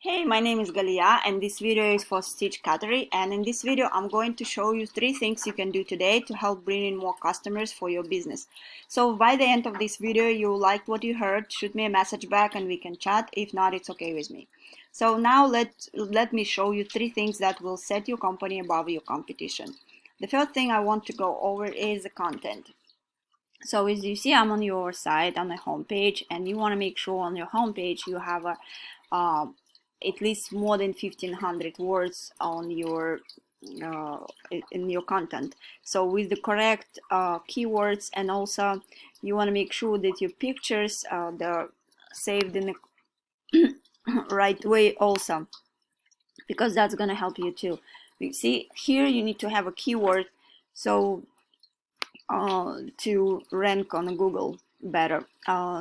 Hey, my name is Galia and this video is for Coterie, and in this video I'm going to show you 3 things you can do today to help bring in more customers for your business. So by the end of this video you liked what you heard, shoot me a message back and we can chat. If not, it's okay with me. So now let me show you 3 things that will set your company above your competition. The first thing I want to go over is the content. So as you see, I'm on your site on the homepage, and you want to make sure on your homepage you have at least more than 1500 words on your in your content. So with the correct keywords, and also you want to make sure that your pictures they're saved in the right way also, because that's going to help you too. You see here you need to have a keyword so to rank on Google better.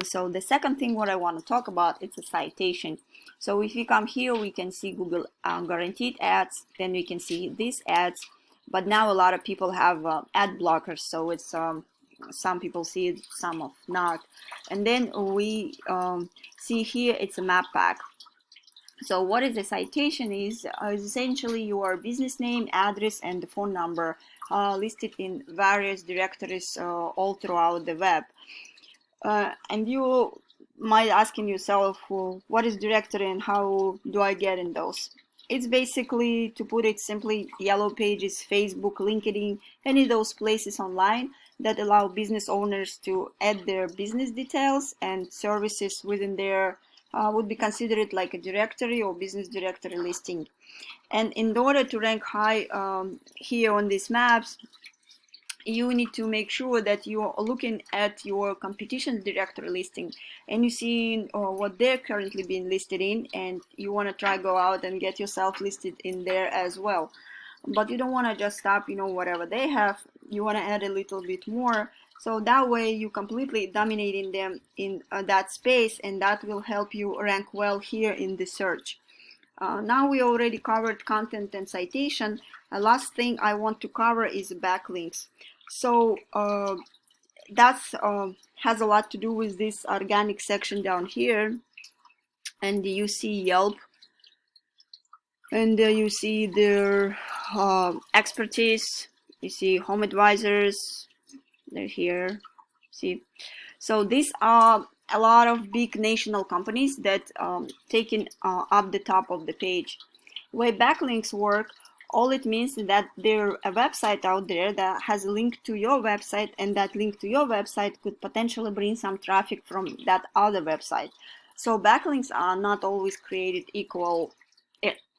So the second thing what I want to talk about is a citation. So if you come here, we can see Google guaranteed ads, then we can see these ads, but now a lot of people have ad blockers, so it's some people see it, some of not. And then we see here it's a map pack. So what is a citation is essentially your business name, address, and the phone number listed in various directories all throughout the web. And you might asking yourself, well, what is directory and how do I get in those? It's basically, to put it simply, yellow pages, Facebook, LinkedIn, any of those places online that allow business owners to add their business details and services within their would be considered like a directory or business directory listing. And in order to rank high here on these maps, you need to make sure that you are looking at your competition directory listing and you see what they're currently being listed in, and you want to try go out and get yourself listed in there as well. But you don't want to just stop whatever they have. You want to add a little bit more, so that way you completely dominating them in that space, and that will help you rank well here in the search. Now we already covered content and citation. Last thing I want to cover is backlinks. So that's has a lot to do with this organic section down here, and you see Yelp, and you see their expertise, you see home advisors, they're here, see. So these are a lot of big national companies that taken up the top of the page. The way backlinks work, all it means is that there's a website out there that has a link to your website, and that link to your website could potentially bring some traffic from that other website. So backlinks are not always created equal.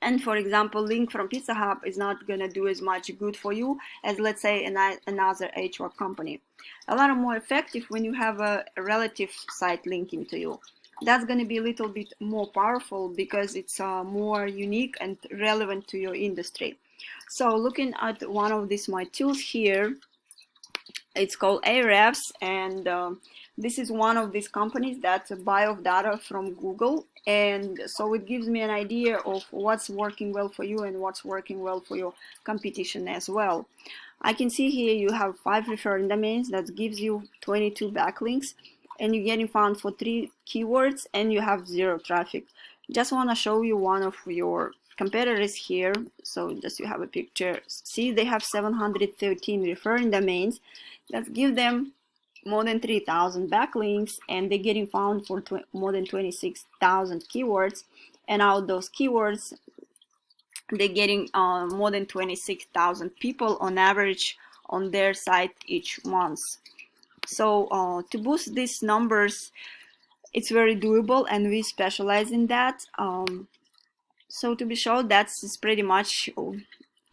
And for example, link from Pizza Hut is not going to do as much good for you as, let's say, another HR company. A lot more effective when you have a relative site linking to you. That's going to be a little bit more powerful because it's more unique and relevant to your industry. So looking at one of these my tools here, it's called Ahrefs, and this is one of these companies that's a buy of data from Google, and so it gives me an idea of what's working well for you and what's working well for your competition as well. I can see here you have 5 referring domains, that gives you 22 backlinks, and you're getting found for 3 keywords, and you have 0 traffic. Just want to show you one of your competitors here. So just you have a picture. See, they have 713 referring domains that give them more than 3,000 backlinks, and they're getting found for more than 26,000 keywords, and out of those keywords they're getting more than 26,000 people on average on their site each month. So to boost these numbers, it's very doable, and we specialize in that. So to be sure, that's pretty much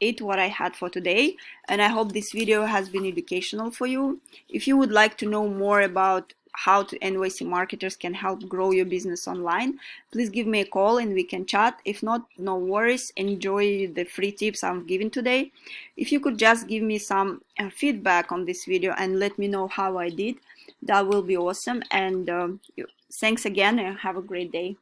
it what I had for today, and I hope this video has been educational for you. If you would like to know more about how NYC marketers can help grow your business online, please give me a call and we can chat. If not, no worries, enjoy the free tips I'm giving today. If you could just give me some feedback on this video and let me know how I did, that will be awesome. And thanks again, and have a great day.